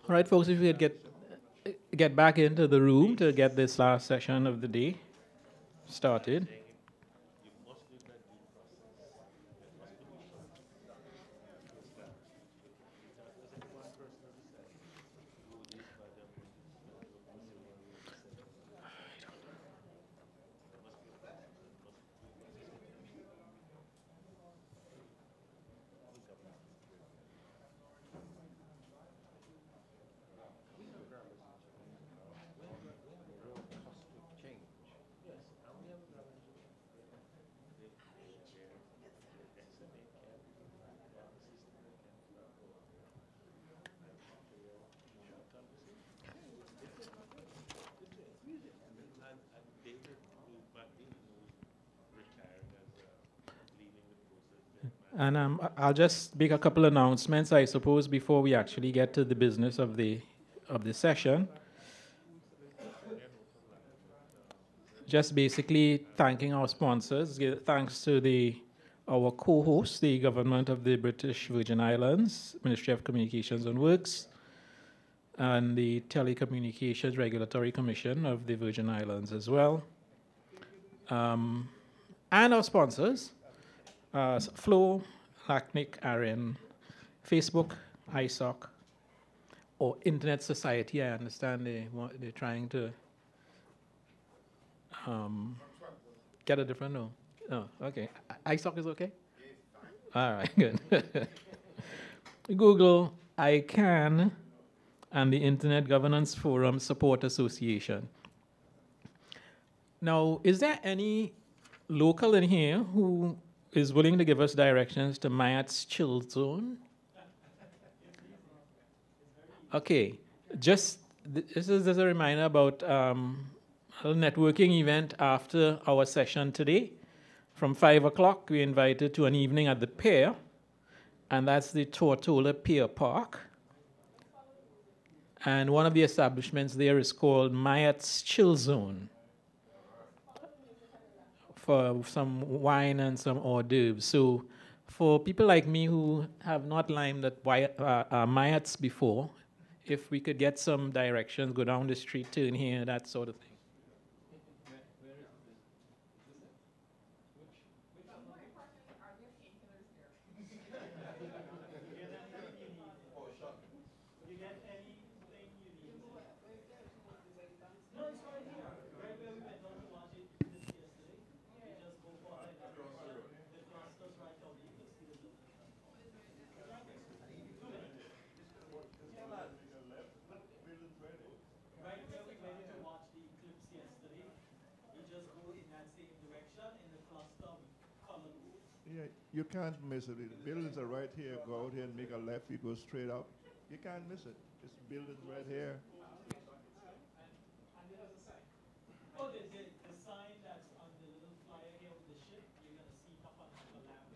All right, folks, if we could get back into the room to get this last session of the day started. And I'll just make a couple announcements, I suppose, before we actually get to the business of the session. Just basically thanking our sponsors. Thanks to our co-host, the government of the British Virgin Islands, Ministry of Communications and Works, and the Telecommunications Regulatory Commission of the Virgin Islands as well. And our sponsors, Flow, Lacnic, Aaron, Facebook, ISOC, or Internet Society. I understand they're trying to get a different no. Oh, okay. ISOC is okay? All right, good. Google, ICANN, and the Internet Governance Forum Support Association. Now, is there any local in here who is willing to give us directions to Mayat's Chill Zone? Okay, this is just a reminder about a networking event after our session today. From 5 o'clock, we're invited to an evening at the pier, and that's the Tortola Pier Park. And one of the establishments there is called Mayat's Chill Zone for some wine and some hors d'oeuvres. So for people like me who have not limed at Mayat's before, if we could get some directions, go down the street, turn here, that sort of thing. Yeah, you can't miss it. The buildings are right here. Go out here and make a left. You go straight up. You can't miss it. It's buildings right here. Oh, the sign that's on the little flyer here with the ship, you're going to see up on the lamp.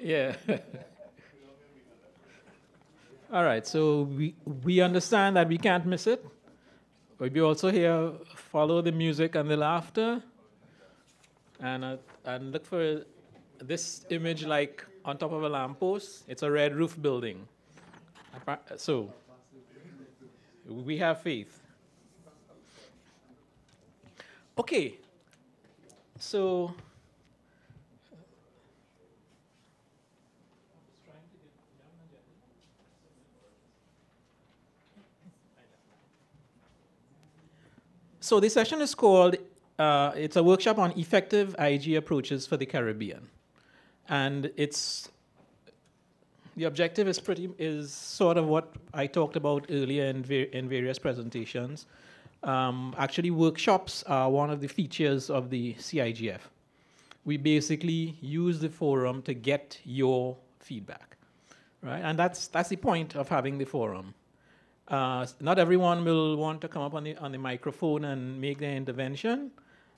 Yeah. All right, so we understand that we can't miss it. But we also here follow the music and the laughter, and look for this image like on top of a lamppost. It's a red roof building. So we have faith. Okay, so this session is called, it's a workshop on effective IG approaches for the Caribbean. And the objective is sort of what I talked about earlier in various presentations. Actually, workshops are one of the features of the CIGF. We basically use the forum to get your feedback. right? And that's the point of having the forum. Not everyone will want to come up on the microphone and make their intervention,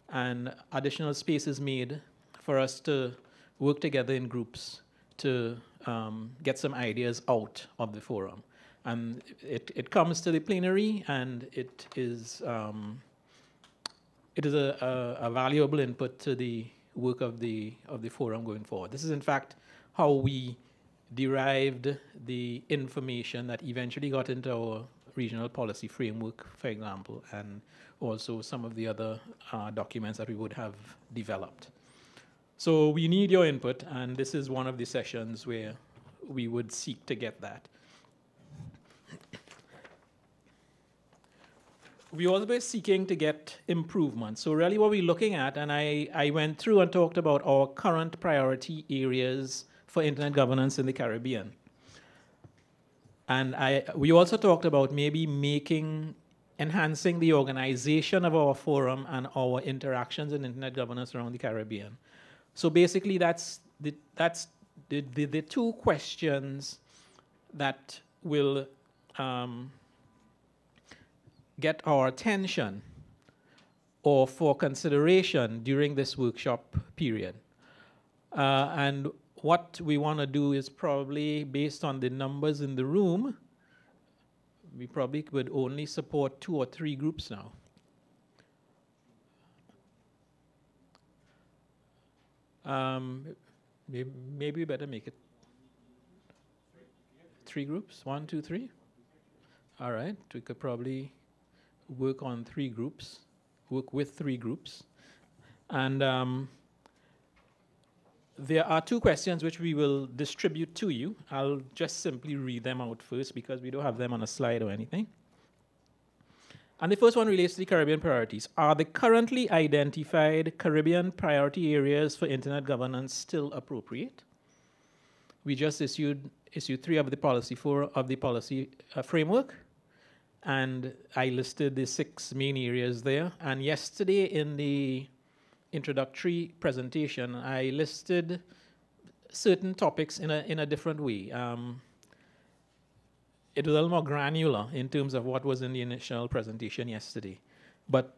and additional space is made for us to work together in groups to get some ideas out of the forum. And it comes to the plenary, and it is a valuable input to the work of the forum going forward. This is in fact how we derived the information that eventually got into our regional policy framework, for example, and also some of the other documents that we would have developed. So we need your input, and this is one of the sessions where we would seek to get that. We're always seeking to get improvement. So really what we're looking at, and I went through and talked about our current priority areas for internet governance in the Caribbean. And we also talked about maybe enhancing the organization of our forum and our interactions in internet governance around the Caribbean. So basically that's the two questions that will get our attention or for consideration during this workshop period. And what we want to do is probably, based on the numbers in the room, we probably would only support 2 or 3 groups now. Maybe we better make it 3 groups, 1, 2, 3. All right, we could probably work on 3 groups, work with 3 groups. And there are 2 questions which we will distribute to you. I'll just simply read them out first because we don't have them on a slide or anything. And the first one relates to the Caribbean priorities. Are the currently identified Caribbean priority areas for internet governance still appropriate? We just issued 3 of the policy framework, and I listed the 6 main areas there. And yesterday in the introductory presentation, I listed certain topics in a different way. It was a little more granular in terms of what was in the initial presentation yesterday. But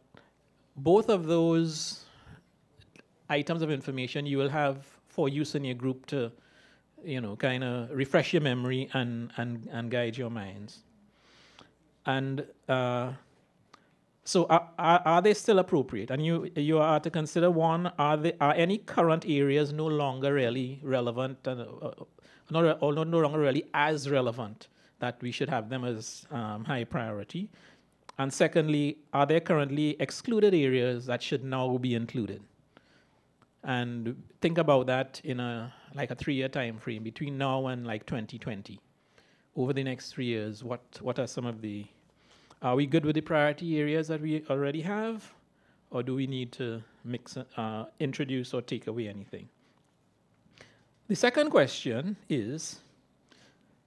both of those items of information you will have for use in your group to, kind of refresh your memory and guide your minds. And so are they still appropriate? And you are to consider, one, are any current areas no longer really relevant, or no longer really as relevant that we should have them as high priority? And secondly, are there currently excluded areas that should now be included? And think about that in a 3-year time frame between now and 2020. Over the next 3 years, what are some of the... Are we good with the priority areas that we already have? Or do we need to introduce or take away anything? The second question is,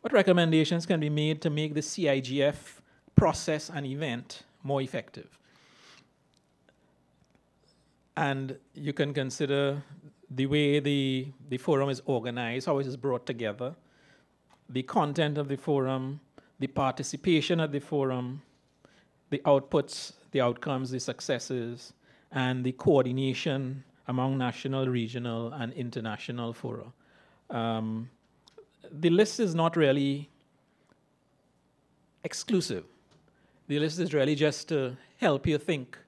what recommendations can be made to make the CIGF process and event more effective? And you can consider the way the forum is organized, how it is brought together, the content of the forum, the participation at the forum, the outputs, the outcomes, the successes, and the coordination among national, regional, and international fora. The list is not really exclusive. The list is really just to help you think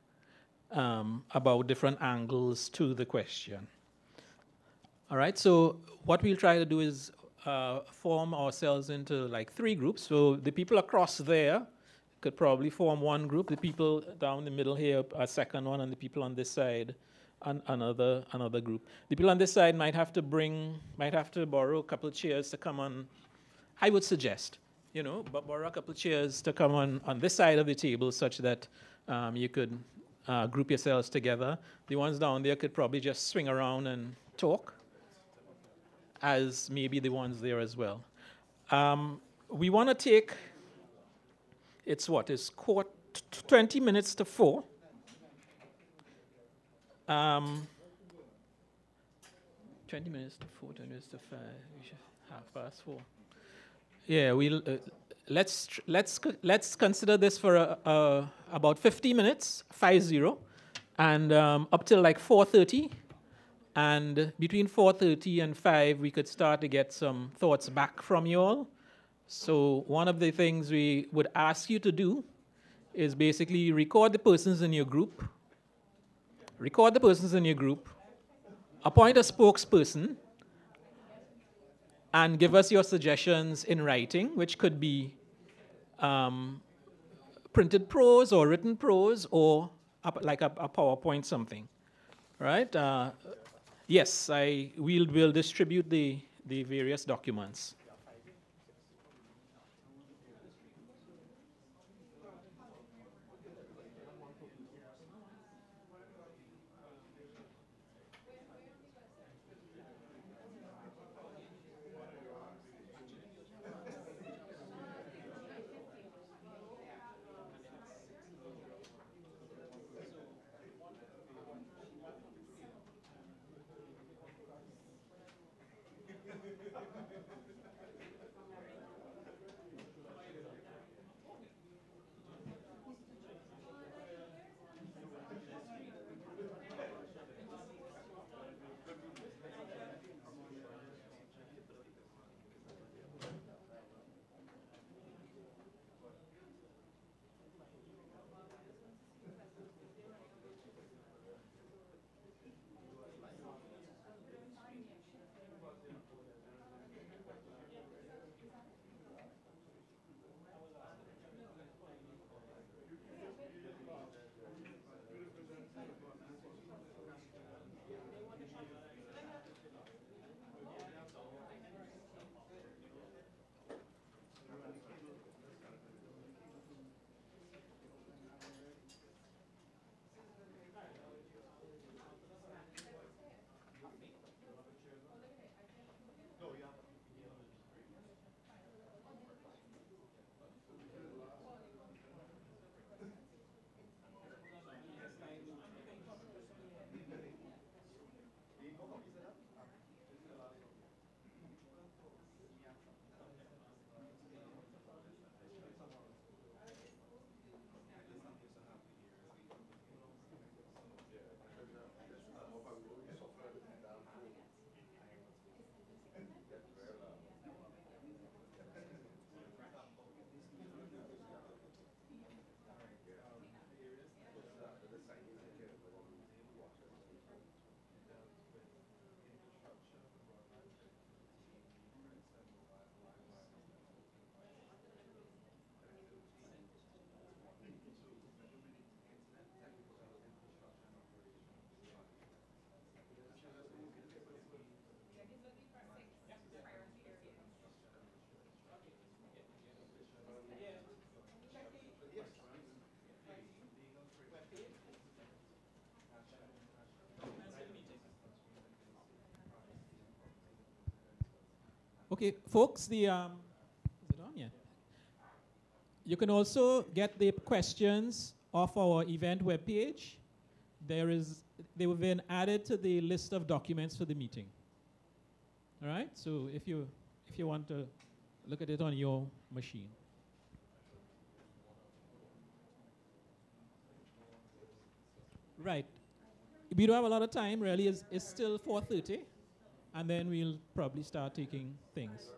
about different angles to the question. All right, so what we'll try to do is form ourselves into 3 groups. So the people across there could probably form 1 group. The people down the middle here, a second one, and the people on this side, another group. The people on this side might have to borrow a couple of chairs to come on. I would suggest, borrow a couple of chairs to come on this side of the table, such that you could group yourselves together. The ones down there could probably just swing around and talk, as maybe the ones there as well. We want to take... It's 20 minutes to 4. 20 minutes to 4, 20 minutes to 5, 4:30. Yeah, let's consider this for about 50 minutes, 50, and up till like 4:30, and between 4:30 and 5, we could start to get some thoughts back from you all. So one of the things we would ask you to do is basically record the persons in your group, appoint a spokesperson, and give us your suggestions in writing, which could be printed prose or written prose or like a PowerPoint something, right? Yes, we'll distribute the various documents. Okay, folks, is it on? Yeah. You can also get the questions off our event webpage. They have been added to the list of documents for the meeting. All right, so if you want to look at it on your machine. Right. We don't have a lot of time, really. It's still 4:30, and then we'll probably start taking things.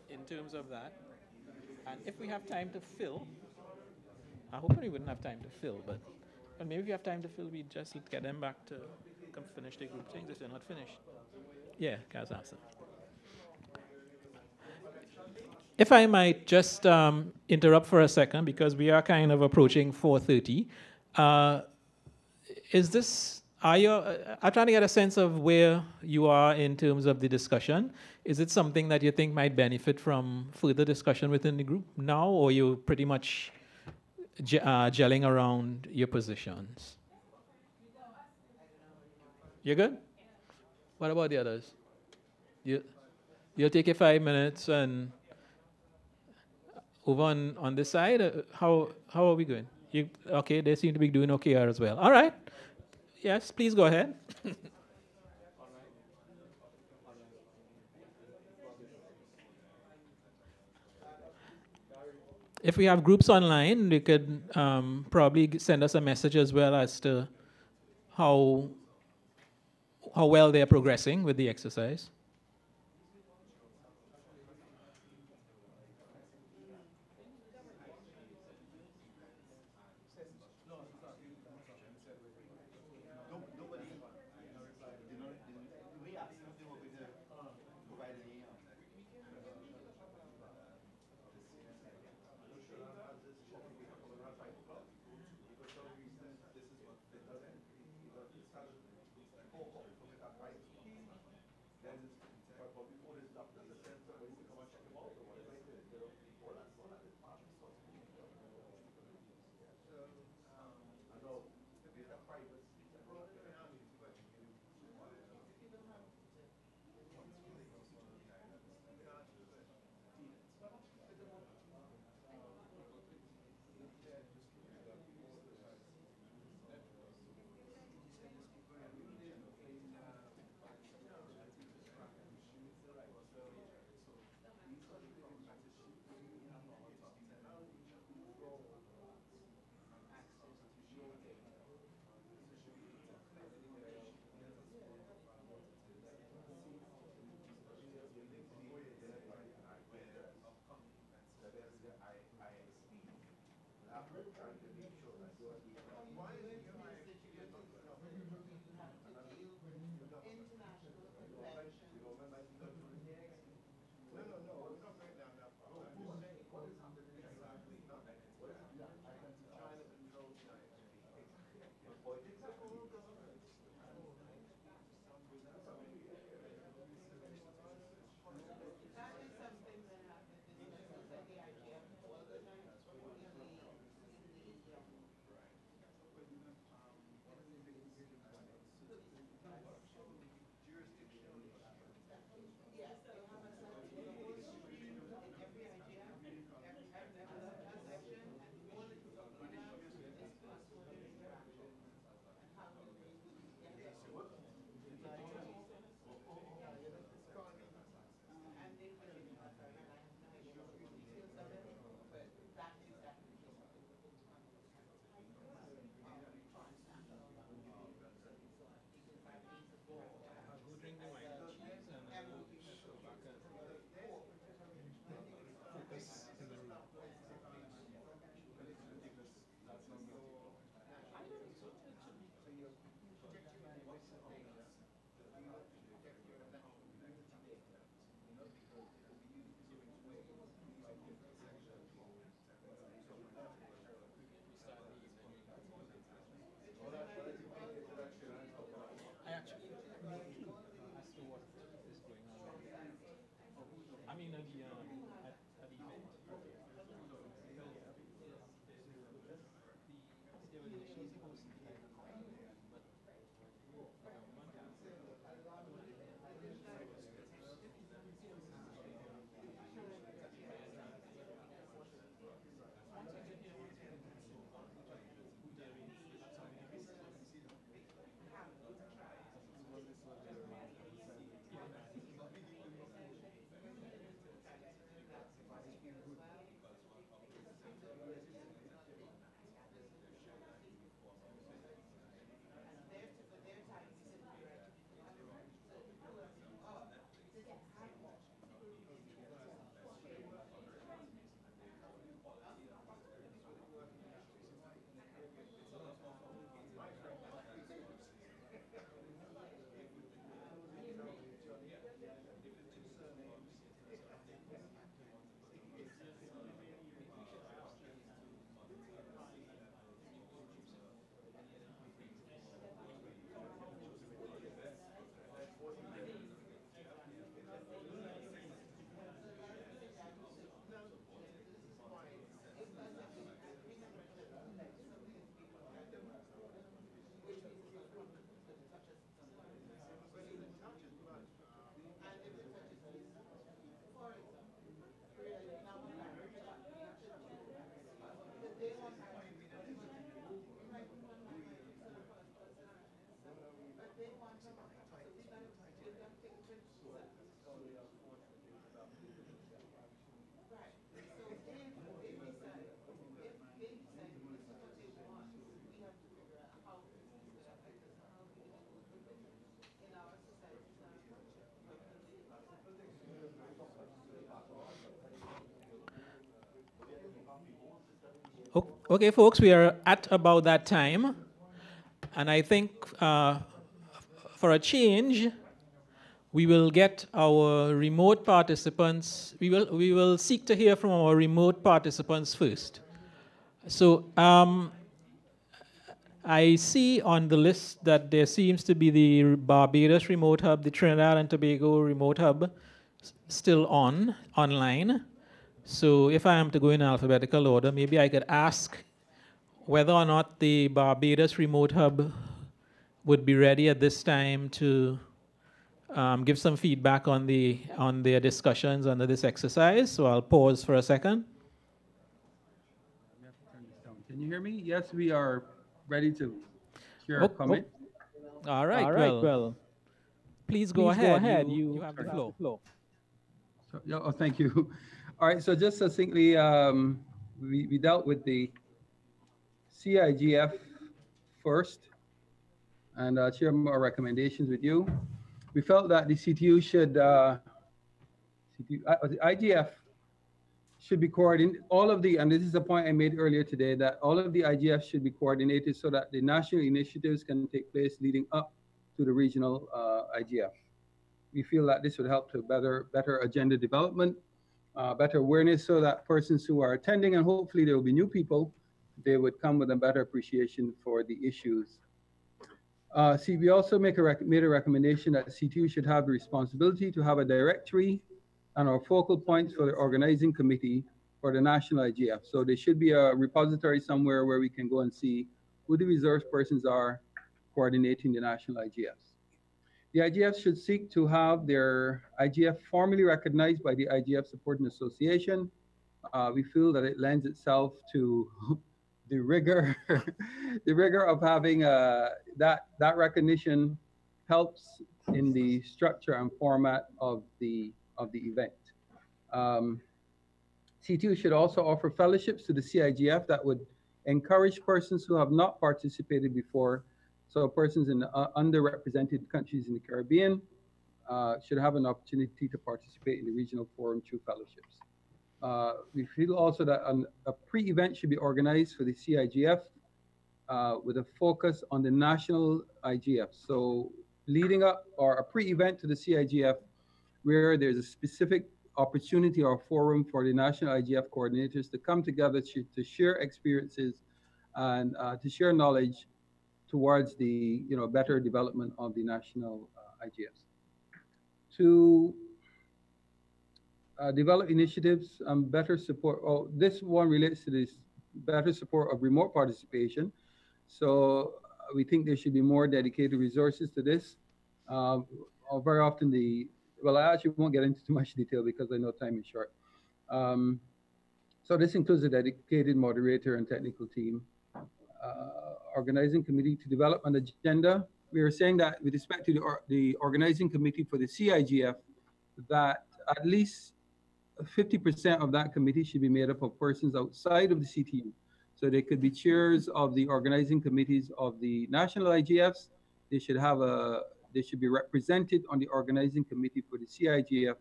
in terms of that. And if we have time to fill, I hope we wouldn't have time to fill, but maybe if we have time to fill, we just get them back to come finish their group things if they're not finished. Yeah, Kaz answer. If I might just interrupt for a second because we are kind of approaching 4:30. Uh, is this are you? I'm trying to get a sense of where you are in terms of the discussion. Is it something that you think might benefit from further discussion within the group now, or you pretty much gelling around your positions? You're good. What about the others? You you'll take your 5 minutes and over on this side. How are we going? You okay? They seem to be doing okay as well. All right. Yes, please go ahead. If we have groups online, they could probably send us a message as well as to how how well they are progressing with the exercise. Okay, folks, we are at about that time. And I think for a change, we will get our remote participants, we will seek to hear from our remote participants first. So I see on the list that there seems to be the Barbados Remote Hub, the Trinidad and Tobago Remote Hub still online. So if I am to go in alphabetical order, maybe I could ask whether or not the Barbados Remote Hub would be ready at this time to give some feedback on their discussions under this exercise. So I'll pause for a second. Can you hear me? Yes, we are ready to share a comment. All right. Well, please go ahead. You have the floor. So, yeah, oh, thank you. All right. So just succinctly, we dealt with the CIGF first and share our recommendations with you. We felt that the CTU should, the IGF should be coordinated, all of the, and this is a point I made earlier today, that all of the IGFs should be coordinated so that the national initiatives can take place leading up to the regional IGF. We feel that this would help to better agenda development, better awareness, so that persons who are attending, and hopefully there will be new people, they would come with a better appreciation for the issues. See, we also made a recommendation that CTU should have the responsibility to have a directory and our focal points for the organizing committee for the national IGF. So there should be a repository somewhere where we can go and see who the resource persons are coordinating the national IGFs. The IGFs should seek to have their IGF formally recognized by the IGF Supporting Association. We feel that it lends itself to the rigor, the rigor of having that recognition helps in the structure and format of the event. CTU should also offer fellowships to the CIGF that would encourage persons who have not participated before. So persons in underrepresented countries in the Caribbean should have an opportunity to participate in the regional forum through fellowships. We feel also that a pre-event should be organized for the CIGF with a focus on the national IGF. So leading up, or a pre-event to the CIGF, where there's a specific opportunity or forum for the national IGF coordinators to come together to share experiences and to share knowledge towards the better development of the national IGFs. To develop initiatives and better support. Oh, this one relates to this better support of remote participation. So we think there should be more dedicated resources to this. Very often well, I actually won't get into too much detail because I know time is short. So this includes a dedicated moderator and technical team, organizing committee to develop an agenda. We are saying that with respect to the organizing committee for the CIGF, that at least 50% of that committee should be made up of persons outside of the CTU. So they could be chairs of the organizing committees of the national IGFs. They should be represented on the organizing committee for the CIGF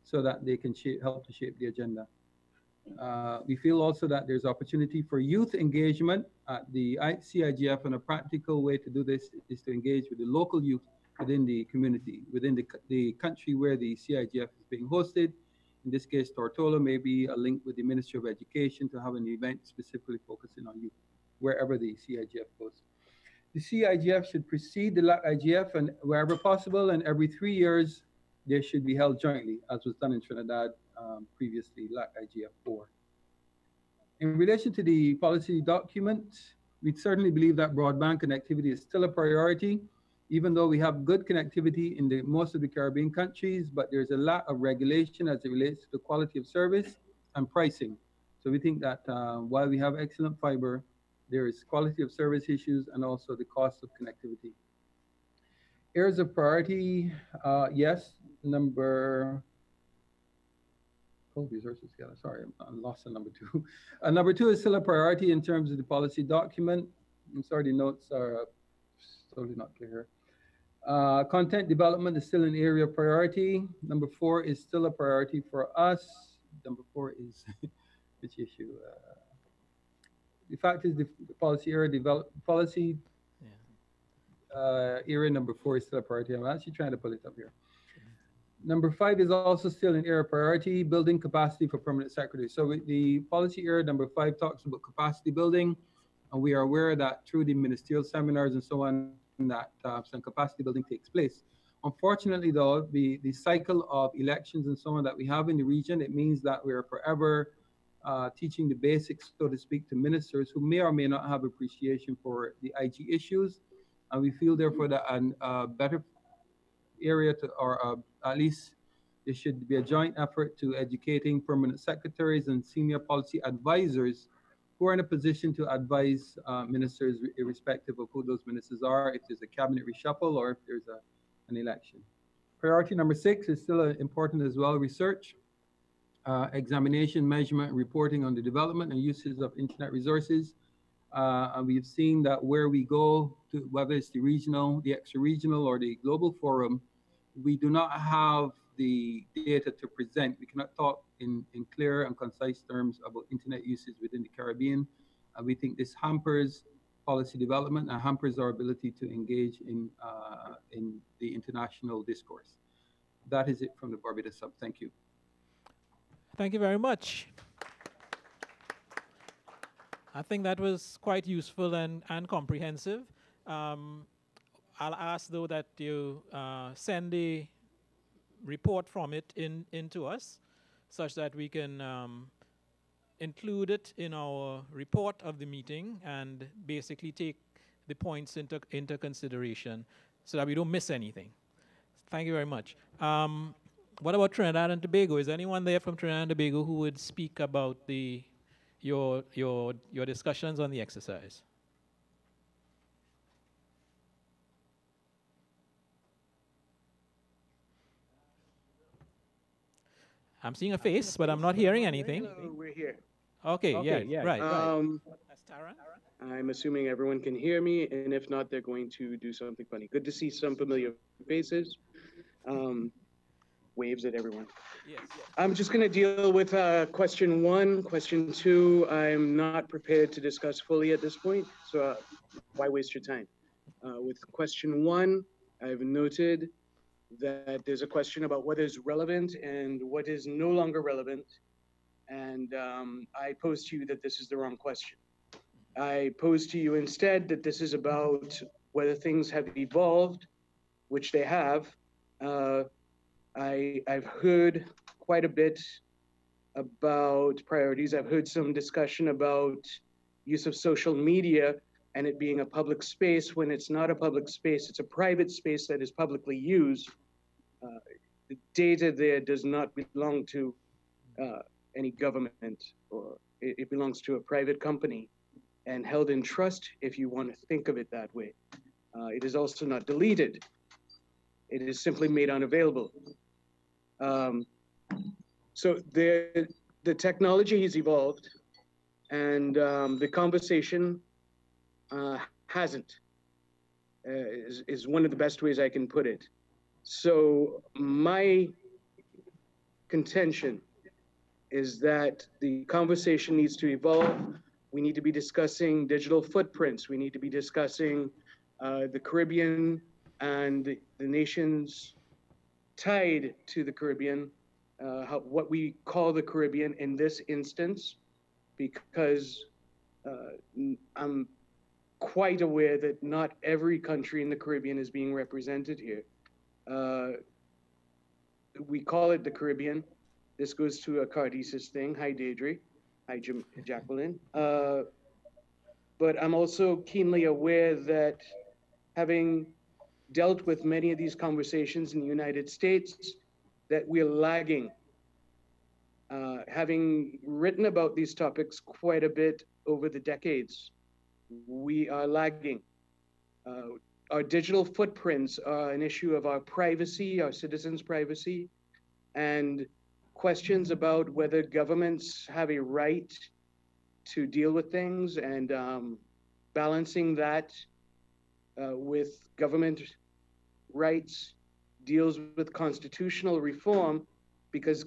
so that they can help to shape the agenda. We feel also that there's opportunity for youth engagement at the CIGF, and a practical way to do this is to engage with the local youth within the community, within the country where the CIGF is being hosted. In this case, Tortola, may be a link with the Ministry of Education to have an event specifically focusing on youth, wherever the CIGF goes. The CIGF should precede the LAC IGF, and wherever possible, and every 3 years, they should be held jointly, as was done in Trinidad previously, LAC IGF 4. In relation to the policy document, we certainly believe that broadband connectivity is still a priority, even though we have good connectivity in most of the Caribbean countries, but there's a lack of regulation as it relates to the quality of service and pricing. So we think that while we have excellent fiber, there is quality of service issues and also the cost of connectivity. Areas of priority, yes, number resources together. Sorry, I lost the number 2. Number 2 is still a priority in terms of the policy document. I'm sorry, the notes are totally not clear. Content development is still an area of priority. Number 4 is still a priority for us. Number 4 is which issue? The fact is, the policy area policy area number 4 is still a priority. I'm actually trying to pull it up here. Number 5 is also still an area priority, building capacity for permanent secretaries. So the policy area number 5 talks about capacity building, and we are aware that through the ministerial seminars and so on, that some capacity building takes place. Unfortunately, though, the cycle of elections and so on that we have in the region, it means that we are forever teaching the basics, so to speak, to ministers who may or may not have appreciation for the IG issues. And we feel, therefore, that a better area to, or at least there should be a joint effort to educating permanent secretaries and senior policy advisors who are in a position to advise ministers, irrespective of who those ministers are, if there's a cabinet reshuffle or if there's an election. Priority number 6 is still important as well: research, examination, measurement, reporting on the development and uses of internet resources. And we've seen that where we go to, whether it's the regional, the extra-regional, or the global forum, we do not have the data to present. We cannot talk in clear and concise terms about internet uses within the Caribbean. And we think this hampers policy development and hampers our ability to engage in the international discourse. That is it from the Barbados Sub. Thank you. Thank you very much. I think that was quite useful and comprehensive. I'll ask, though, that you send the report from it into us, such that we can include it in our report of the meeting and basically take the points into consideration so that we don't miss anything. Thank you very much. What about Trinidad and Tobago? Is anyone there from Trinidad and Tobago who would speak about your discussions on the exercise? I'm seeing a face, but I'm not hearing anything. Hello, we're here. Okay, yeah, right. That's Tara. I'm assuming everyone can hear me, and if not, they're going to do something funny. Good to see some familiar faces. Waves at everyone. Yes. I'm just going to deal with question 1. Question 2, I'm not prepared to discuss fully at this point, so why waste your time? With question 1, I've noted that there's a question about what is relevant and what is no longer relevant. And I pose to you that this is the wrong question. I pose to you instead that this is about whether things have evolved, which they have. I've heard quite a bit about priorities. I've heard some discussion about use of social media and it being a public space when it's not a public space. It's a private space that is publicly used. The data there does not belong to any government, or it belongs to a private company and held in trust, if you want to think of it that way. It is also not deleted. It is simply made unavailable. So the technology has evolved, and the conversation hasn't, is one of the best ways I can put it. So my contention is that the conversation needs to evolve. We need to be discussing digital footprints. We need to be discussing the Caribbean and the nations tied to the Caribbean, what we call the Caribbean in this instance, because I'm quite aware that not every country in the Caribbean is being represented here. We call it the Caribbean. This goes to a Cardesis thing. Hi, Deidre. Hi, Jacqueline. But I'm also keenly aware that having dealt with many of these conversations in the United States, that we're lagging. Having written about these topics quite a bit over the decades, we are lagging. Our digital footprints are an issue of our privacy, our citizens' privacy, and questions about whether governments have a right to deal with things, and balancing that with government rights deals with constitutional reform, because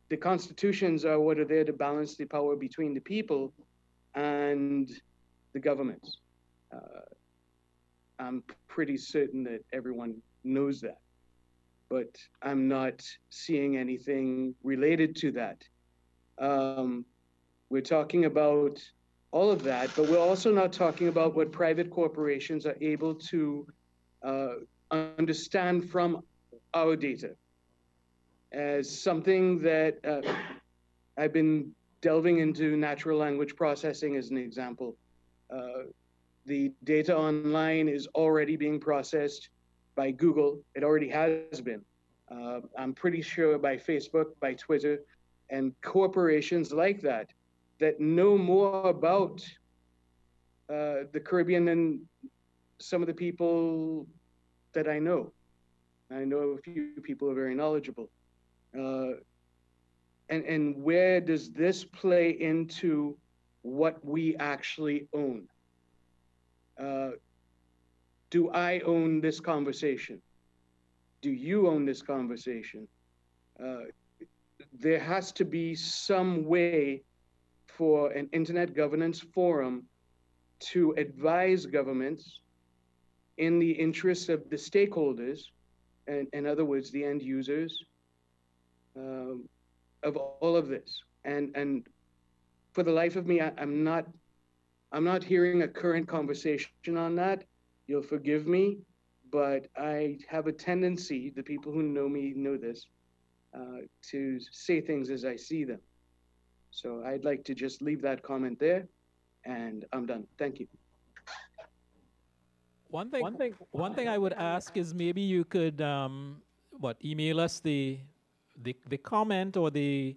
the constitutions are what are there to balance the power between the people. and the governments. I'm pretty certain that everyone knows that, but I'm not seeing anything related to that. We're talking about all of that, but we're also not talking about what private corporations are able to understand from our data as something that I've been delving into natural language processing as an example. The data online is already being processed by Google. It already has been. I'm pretty sure by Facebook, by Twitter, and corporations like that that know more about the Caribbean than some of the people that I know. I know a few people are very knowledgeable. And where does this play into what we actually own? Do I own this conversation? Do you own this conversation? There has to be some way for an internet governance forum to advise governments in the interests of the stakeholders, and in other words, the end users, of all of this. And for the life of me, I'm not hearing a current conversation on that. You'll forgive me, but I have a tendency, the people who know me know this, to say things as I see them. So I'd like to just leave that comment there, and I'm done. Thank you. One thing I would ask is maybe you could email us the comment or the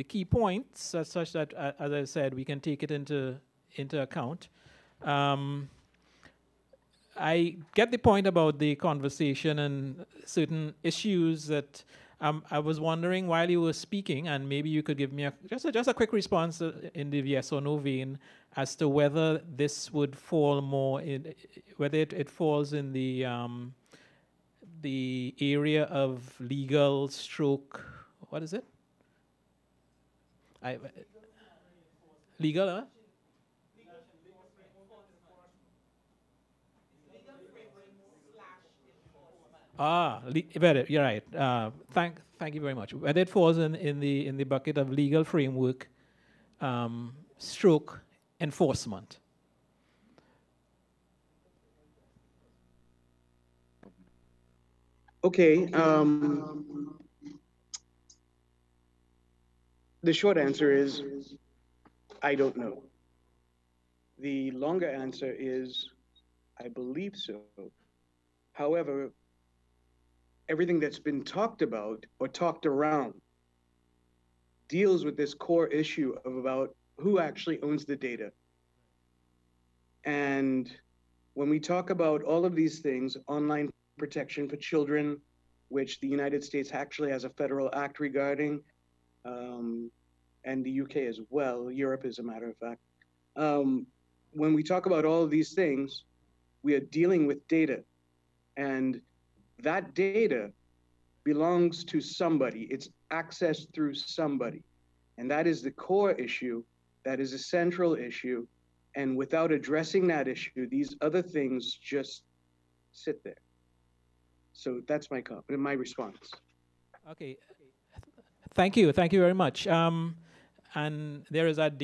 key points such that, as I said, we can take it into account. I get the point about the conversation and certain issues that I was wondering while you were speaking, and maybe you could give me just a quick response in the yes or no vein as to whether this would fall more in, whether it falls in the area of legal stroke, what is it? Legal, huh? Better. You're right. Thank you very much. Whether it falls in the bucket of legal framework, stroke enforcement. Okay. The short answer is I don't know. The longer answer is I believe so. However, everything that's been talked about or talked around deals with this core issue of about who actually owns the data. And when we talk about all of these things, online protection for children, which the United States actually has a federal act regarding, and the UK as well, Europe as a matter of fact. When we talk about all of these things, we are dealing with data. And that data belongs to somebody. It's accessed through somebody. And that is the core issue. That is a central issue. And without addressing that issue, these other things just sit there. So that's my response. Okay. Thank you. Thank you very much. And there is that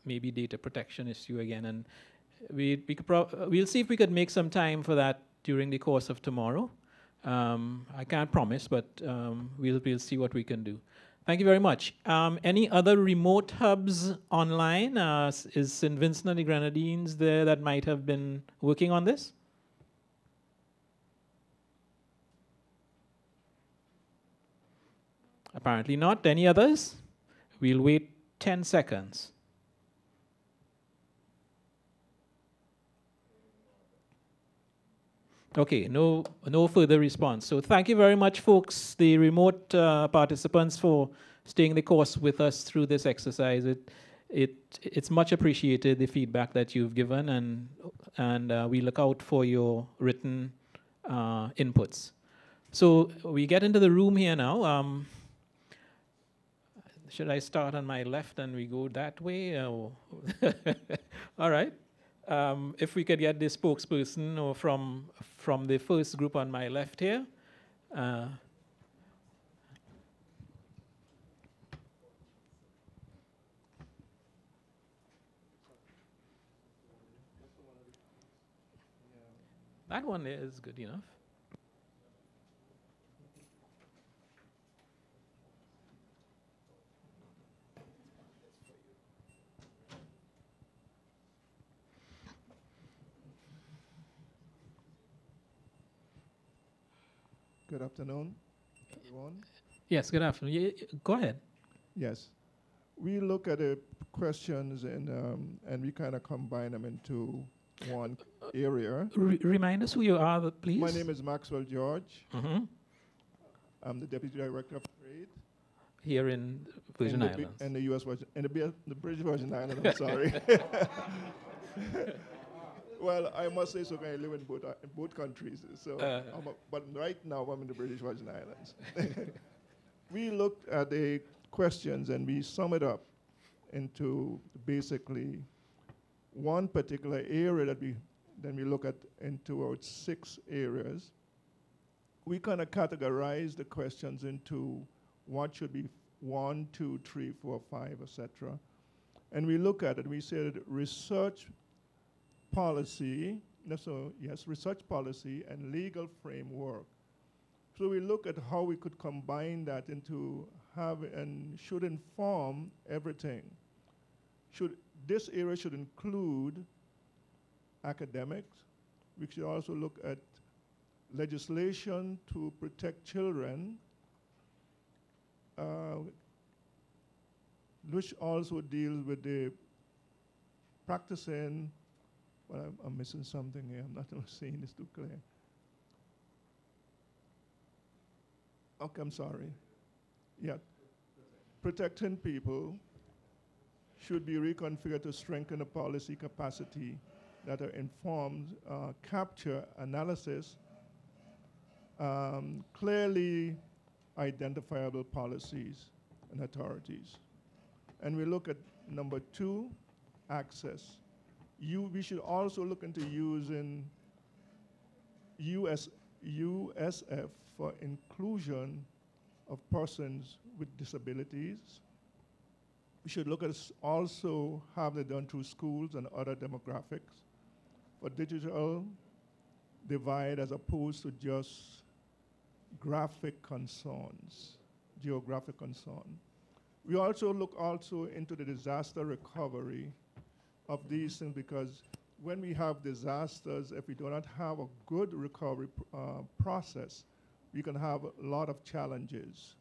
maybe data protection issue again. And we'll see if we could make some time for that during the course of tomorrow. I can't promise, but we'll see what we can do. Thank you very much. Any other remote hubs online? Is St. Vincent and the Grenadines there that might have been working on this? Apparently not. Any others? We'll wait 10 seconds. Okay, no further response. So thank you very much, folks, the remote participants, for staying the course with us through this exercise. It's much appreciated, the feedback that you've given, and we look out for your written inputs. So we get into the room here now. Should I start on my left and we go that way? Or all right. If we could get the spokesperson or from the first group on my left here. Uh, that one there is good enough. Good afternoon, everyone. Yes, good afternoon. Go ahead. Yes. We look at the questions and we kind of combine them into one area. Remind us who you are, please. My name is Maxwell George. Mhm. I'm the Deputy Director of Trade. Here in Virgin Islands. And the U.S. Virgin, and the British Virgin Islands, I'm sorry. Well, I must say so, I live in both countries. So, but right now I'm in the British Virgin Islands. We looked at the questions and we sum it up into basically one particular area that we look at into about 6 areas. We kind of categorize the questions into what should be 1, 2, 3, 4, 5, etc. And we look at it, we say that research policy, research policy and legal framework. So we look at how we could combine that into should inform everything. This area should include academics. We should also look at legislation to protect children, which also deals with the practicing. Well, I'm missing something here. I'm not saying this too clear. Okay, I'm sorry. Yeah. Protecting people should be reconfigured to strengthen the policy capacity that are informed, capture, analysis, clearly identifiable policies and authorities. And we look at number 2, access. We should also look into using USF for inclusion of persons with disabilities. We should look at also have it done through schools and other demographics for digital divide as opposed to just geographic concern. We also look into the disaster recovery of these things, because when we have disasters, if we do not have a good recovery process, we can have a lot of challenges.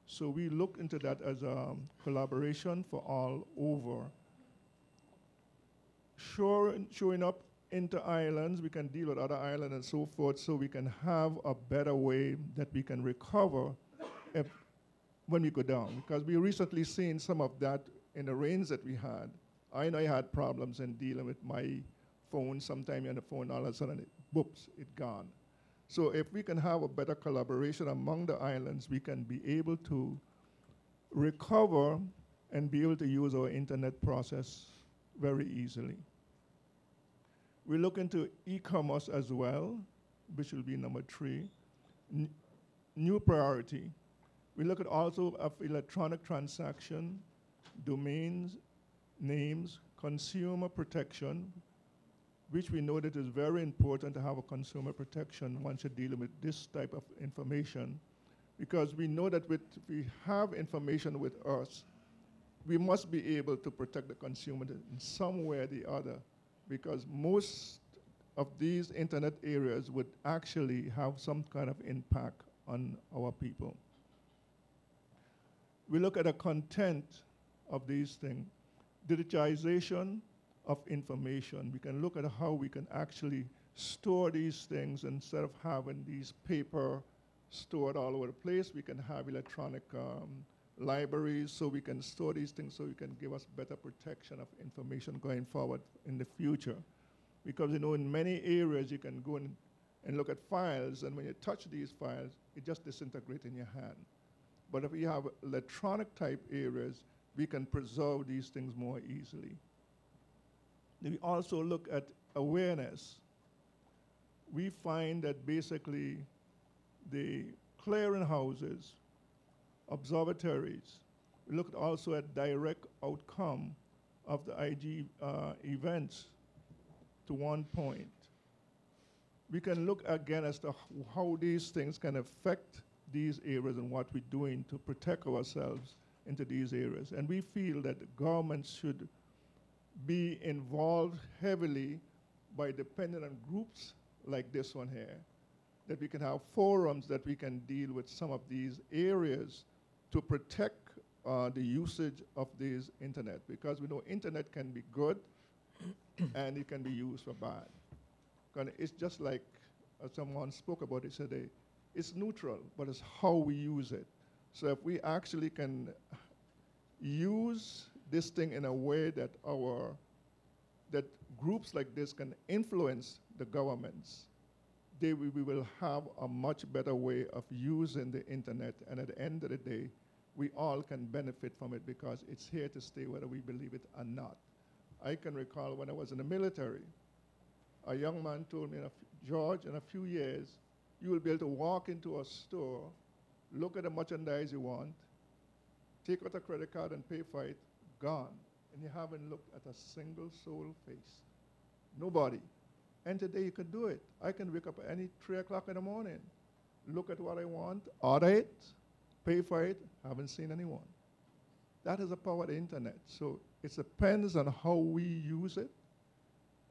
So we look into that as a collaboration for all over. Showing up into islands, we can deal with other islands and so forth, so we can have a better way that we can recover when we go down. Because we recently seen some of that in the rains that we had. I know I had problems in dealing with my phone. Sometime on the phone, all of a sudden, it's gone. So if we can have a better collaboration among the islands, we can be able to recover and be able to use our internet process very easily. We look into e-commerce as well, which will be number 3. New priority. We look at also of electronic transaction, domains, names, consumer protection, which we know that is very important to have a consumer protection once you're dealing with this type of information, because we know that if we have information with us, we must be able to protect the consumer in some way or the other, because most of these internet areas would actually have some kind of impact on our people. We look at the content of these things. Digitization of information. We can look at how we can actually store these things instead of having these paper stored all over the place. We can have electronic libraries, so we can store these things so we can give us better protection of information going forward in the future. Because in many areas you can go and look at files, and when you touch these files, it just disintegrates in your hand. But if we have electronic type areas, we can preserve these things more easily. We also look at awareness. We find that basically the clearinghouses, observatories, we looked also at direct outcome of the IG events to one point. We can look again as to how these things can affect these areas and what we're doing to protect ourselves into these areas. And we feel that the government should be involved heavily by depending on groups like this one here, that we can have forums that we can deal with some of these areas to protect the usage of this internet, because we know internet can be good and it can be used for bad. And it's just like someone spoke about it today, it's neutral, but it's how we use it. So if we actually can use this thing in a way that that groups like this can influence the governments, we will have a much better way of using the internet, and at the end of the day, we all can benefit from it because it's here to stay whether we believe it or not. I can recall when I was in the military, a young man told me, George, in a few years, you will be able to walk into a store, look at the merchandise you want, take out a credit card and pay for it, gone. And you haven't looked at a single soul face. Nobody. And today you can do it. I can wake up at any 3 o'clock in the morning, look at what I want, order it, pay for it, haven't seen anyone. That is the power of the internet. So it depends on how we use it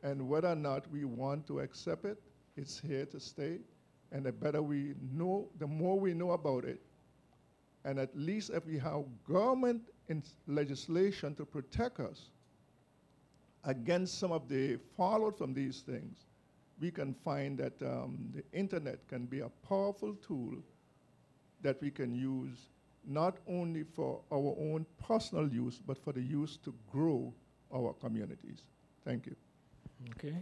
and whether or not we want to accept it. It's here to stay. And the better we know, the more we know about it. And at least if we have government legislation to protect us against some of the fallout from these things, we can find that the internet can be a powerful tool that we can use not only for our own personal use, but for the use to grow our communities. Thank you. Okay.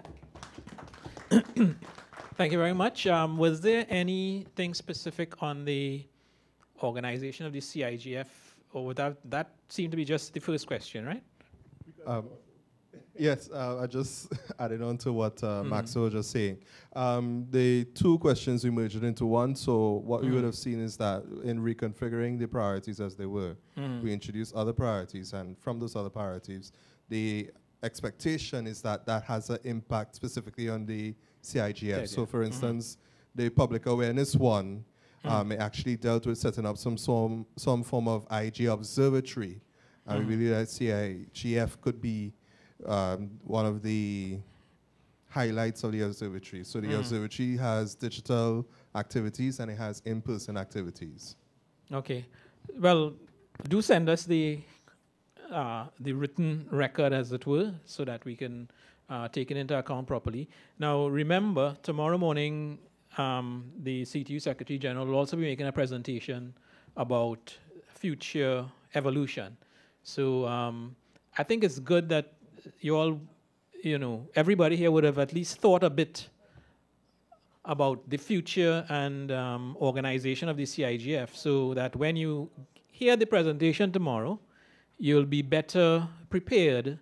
Thank you very much. Was there anything specific on the organization of the CIGF, or that seemed to be just the first question, right? Yes, I just added on to what Max was just saying. The two questions we merged into one. So what we would have seen is that in reconfiguring the priorities as they were, we introduced other priorities, and from those other priorities, the expectation is that that has an impact specifically on the CIGF. So for instance, the public awareness one, it actually dealt with setting up some form of IG observatory. And we believe that CIGF could be one of the highlights of the observatory. So the observatory has digital activities and it has in-person activities. Okay. Well, do send us the written record, as it were, so that we can take it into account properly. Now, remember, tomorrow morning, the CTU Secretary General will also be making a presentation about future evolution. So I think it's good that you all, everybody here would have at least thought a bit about the future and organization of the CIGF, so that when you hear the presentation tomorrow, you'll be better prepared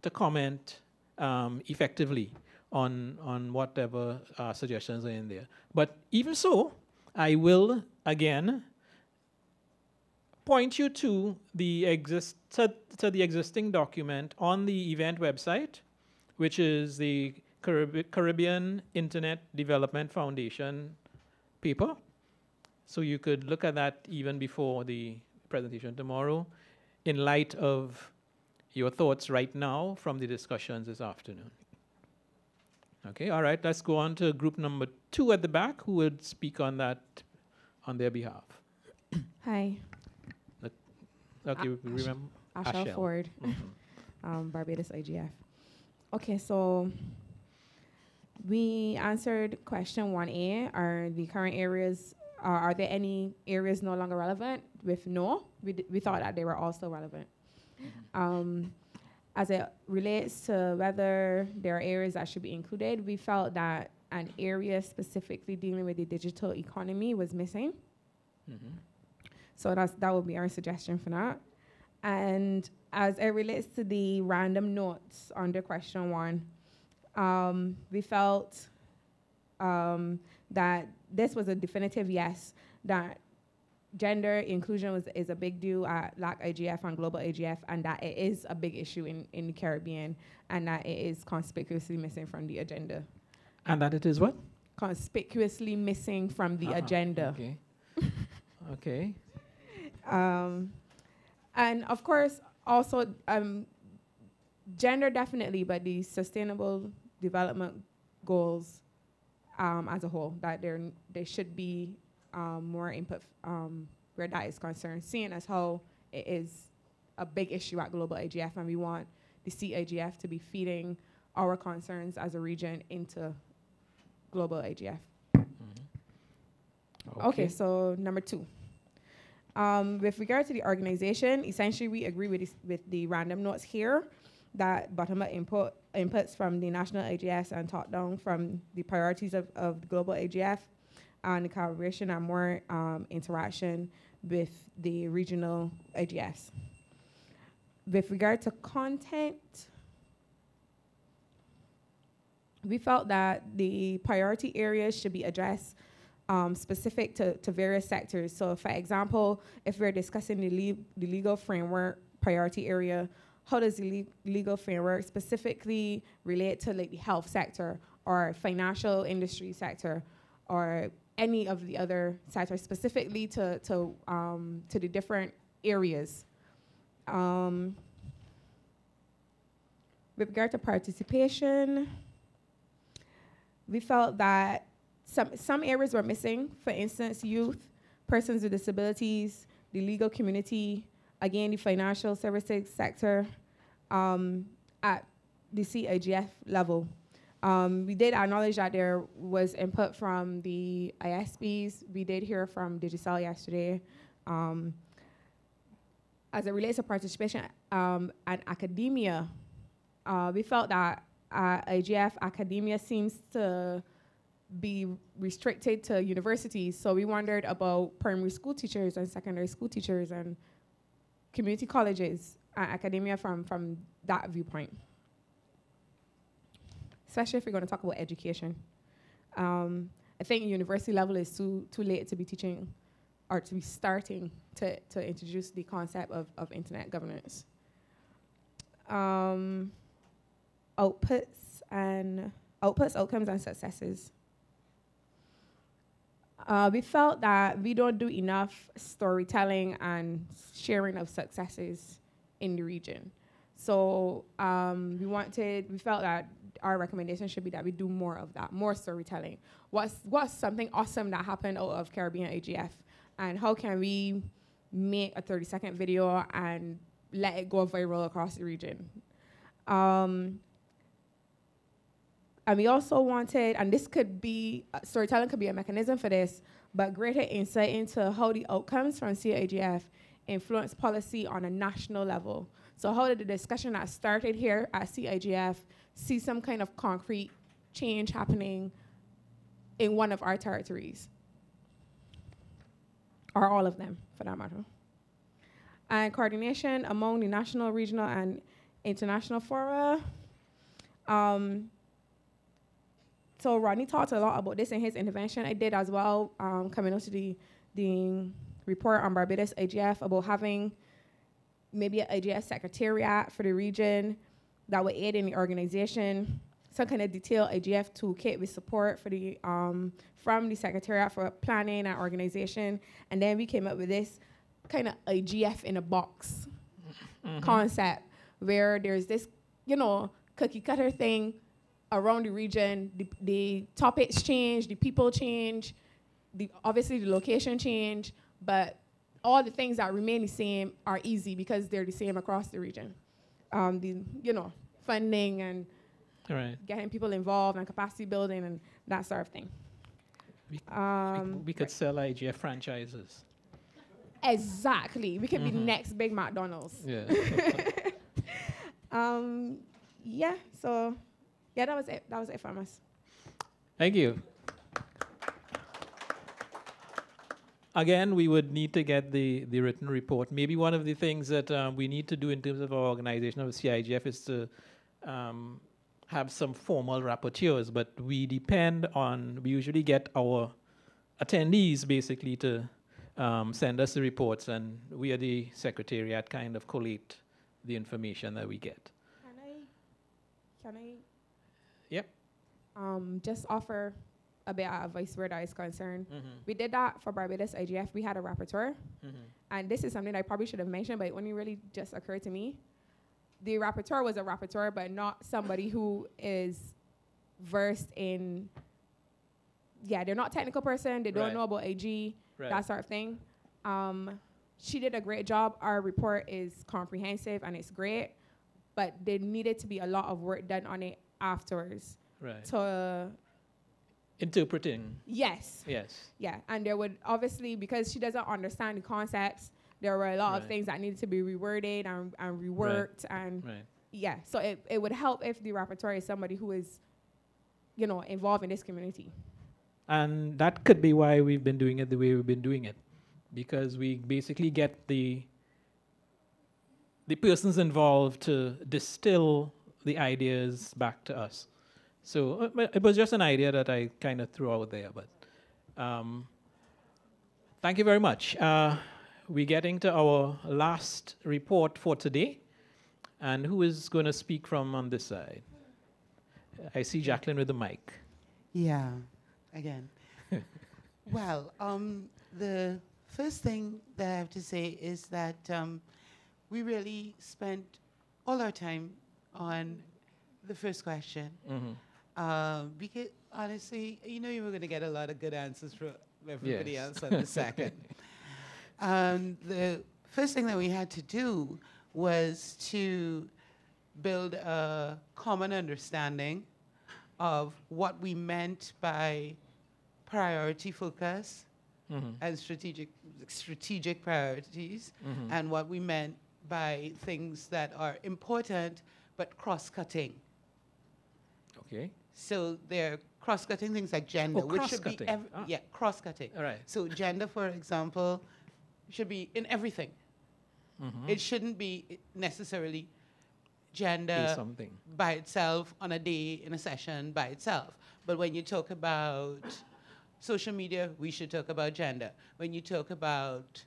to comment effectively on whatever suggestions are in there. But even so, I will again point you to the existing document on the event website, which is the Caribbean Internet Development Foundation paper. So you could look at that even before the presentation tomorrow, in light of your thoughts right now from the discussions this afternoon. Okay, all right, let's go on to group number 2 at the back, who would speak on that on their behalf. Hi. Okay, remember? Ashel Ford, Barbados IGF. Okay, so we answered question 1A. Are the current areas, are there any areas no longer relevant? With no, we thought that they were also relevant. As it relates to whether there are areas that should be included, we felt that an area specifically dealing with the digital economy was missing. So that would be our suggestion for that. And as it relates to the random notes under question 1, we felt that this was a definitive yes, that gender inclusion is a big deal at LAC IGF and Global IGF, and that it is a big issue in the Caribbean, and that it is conspicuously missing from the agenda. And that it is what? Conspicuously missing from the agenda. Okay. Okay. And of course, also gender definitely, but the sustainable development goals as a whole, that there should be more input where that is concerned, seeing as how it is a big issue at Global IGF, and we want the CIGF to be feeding our concerns as a region into Global IGF. Okay, so number 2. With regard to the organization, essentially we agree with the random notes here, that bottom-up inputs from the national IGS and top-down from the priorities of the Global IGF, and the collaboration and more interaction with the regional IGS. With regard to content, we felt that the priority areas should be addressed specific to various sectors. So for example, if we're discussing the legal framework priority area, how does the legal framework specifically relate to like the health sector or financial industry sector or any of the other sectors, specifically to the different areas. With regard to participation, we felt that some areas were missing. For instance, youth, persons with disabilities, the legal community, again, the financial services sector at the CIGF level. We did acknowledge that there was input from the ISPs. We did hear from Digicel yesterday. As it relates to participation and academia, we felt that IGF academia seems to be restricted to universities. So we wondered about primary school teachers and secondary school teachers and community colleges and academia from that viewpoint, especially if we're going to talk about education. I think university level is too late to be teaching or to be starting to introduce the concept of internet governance. Outputs, outcomes, and successes. We felt that we don't do enough storytelling and sharing of successes in the region. So we felt that our recommendation should be that we do more of that, more storytelling. What's something awesome that happened out of Caribbean IGF, and how can we make a 30-second video and let it go viral across the region? And we also wanted, and this could be, storytelling could be a mechanism for this, but greater insight into how the outcomes from CIGF influence policy on a national level. So how did the discussion that started here at CIGF see some kind of concrete change happening in one of our territories? Or all of them, for that matter. And coordination among the national, regional, and international fora. So Rodney talked a lot about this in his intervention. I did as well, coming out to the report on Barbados IGF about having maybe an IGF secretariat for the region that would aid in the organization, some kind of detailed IGF toolkit with support for the from the secretariat for planning and organization. And then we came up with this kind of IGF in a box concept where there's this, cookie cutter thing around the region. The topics change, the people change, obviously the location change, but all the things that remain the same are easy because they're the same across the region. Funding and getting people involved and capacity building and that sort of thing. We could sell IGF franchises. Exactly. We could be the next big McDonald's. Yeah. That was it. That was it from us. Thank you. Again, we would need to get the written report. Maybe one of the things that we need to do in terms of our organization of CIGF is to have some formal rapporteurs, but we usually get our attendees basically to send us the reports, and we are the secretariat kind of collate the information that we get. Can I Yep. just offer a bit of advice where that is concerned? We did that for Barbados IGF. We had a rapporteur, and this is something I probably should have mentioned, but it only really just occurred to me. The rapporteur was a rapporteur, but not somebody who is versed in, they're not a technical person, they don't Right. know about AG, Right. that sort of thing. She did a great job. Our report is comprehensive and it's great, but there needed to be a lot of work done on it afterwards. Right. To Interpreting. yes, Yes. yeah, and there would obviously, because she doesn't understand the concepts, there were a lot of Right. things that needed to be reworded and reworked, and Right. yeah, so it would help if the rapporteur is somebody who is, involved in this community. And that could be why we've been doing it the way we've been doing it, because we basically get the persons involved to distill the ideas back to us. So it was just an idea that I kind of threw out there, but thank you very much. We're getting to our last report for today. And who is going to speak from on this side? I see Jacqueline with the mic. Yeah, again. Well, the first thing that I have to say is that we really spent all our time on the first question. Because honestly, you were going to get a lot of good answers from everybody Yes. else on the second. The first thing that we had to do was to build a common understanding of what we meant by priority focus and strategic priorities, and what we meant by things that are important but cross-cutting. Okay. So they're cross-cutting things like gender, Oh, which should be cross-cutting. cross-cutting. All right. So gender, for example, should be in everything. It shouldn't be necessarily gender Be something. by itself on a day in a session by itself. But when you talk about social media, we should talk about gender. When you talk about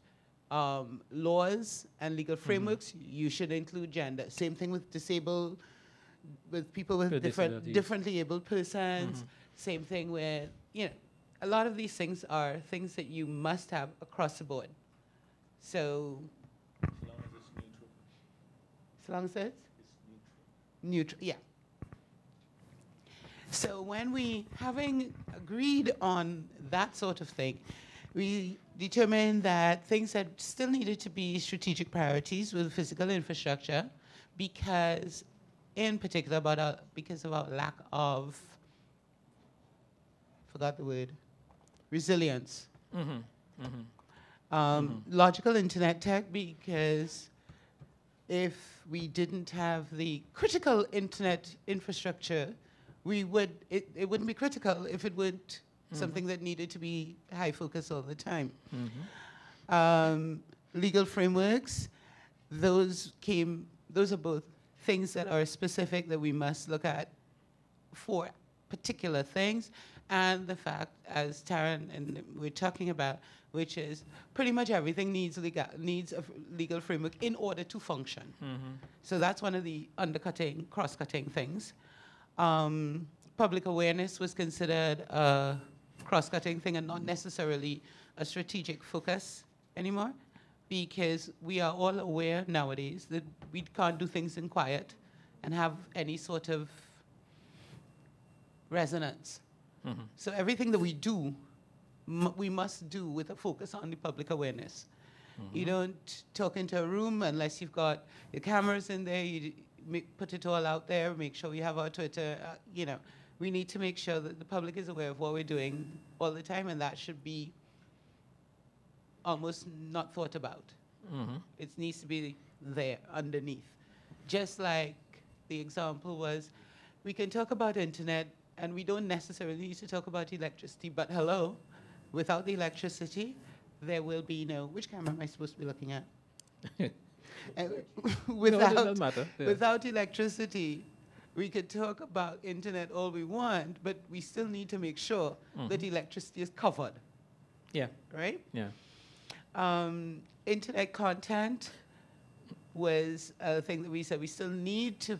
laws and legal frameworks, you should include gender. Same thing with people with With disabilities. differently abled persons. Same thing with, a lot of these things are things that you must have across the board. So, as long as it's neutral, yeah. So when we, having agreed on that sort of thing, we determined that things that still needed to be strategic priorities with physical infrastructure, because in particular because of our lack of, forgot the word, resilience. Logical internet tech, because if we didn't have the critical internet infrastructure, it wouldn't be critical if it weren't something that needed to be high focus all the time. Legal frameworks, those are both things that are specific that we must look at for particular things, and the fact, as Taryn and we're talking about, which is pretty much everything needs a legal framework in order to function. So that's one of the undercutting, cross-cutting things. Public awareness was considered a cross-cutting thing and not necessarily a strategic focus anymore, because we are all aware nowadays that we can't do things in quiet and have any sort of resonance. So everything that we do, we must do with a focus on the public awareness. You don't talk into a room unless you've got your cameras in there, you put it all out there, make sure we have our Twitter, we need to make sure that the public is aware of what we're doing all the time, and that should be almost not thought about. It needs to be there underneath. Just like the example was, we can talk about internet and we don't necessarily need to talk about electricity, but hello, without the electricity, there will be no, which camera am I supposed to be looking at? Uh, No, it without, doesn't matter. Yeah. without electricity, we could talk about internet all we want, but we still need to make sure that electricity is covered, Yeah, right? yeah. Internet content was a thing that we said we still need to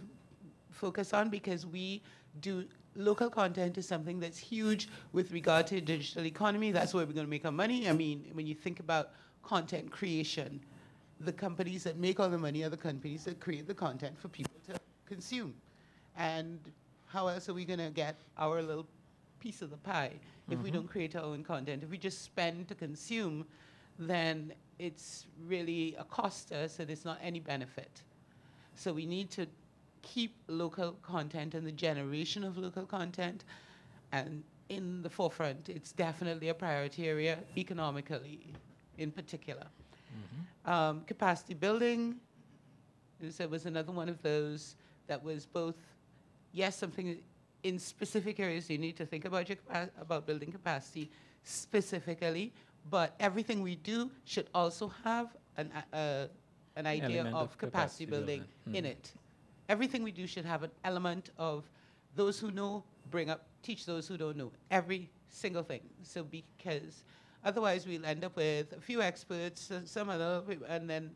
focus on because we do local content is something that's huge with regard to digital economy. That's where we're going to make our money. I mean, when you think about content creation, the companies that make all the money are the companies that create the content for people to consume. And how else are we going to get our little piece of the pie if we don't create our own content? If we just spend to consume, then it's really a cost to us and it's not any benefit. So we need to keep local content and the generation of local content and in the forefront. It's definitely a priority area economically in particular. Capacity building was another one of those that was both, yes, something in specific areas you need to think about about building capacity specifically, but everything we do should also have an idea Element of capacity building in it. Everything we do should have an element of those who know, teach those who don't know. Every single thing. So because otherwise we'll end up with a few experts, some other, and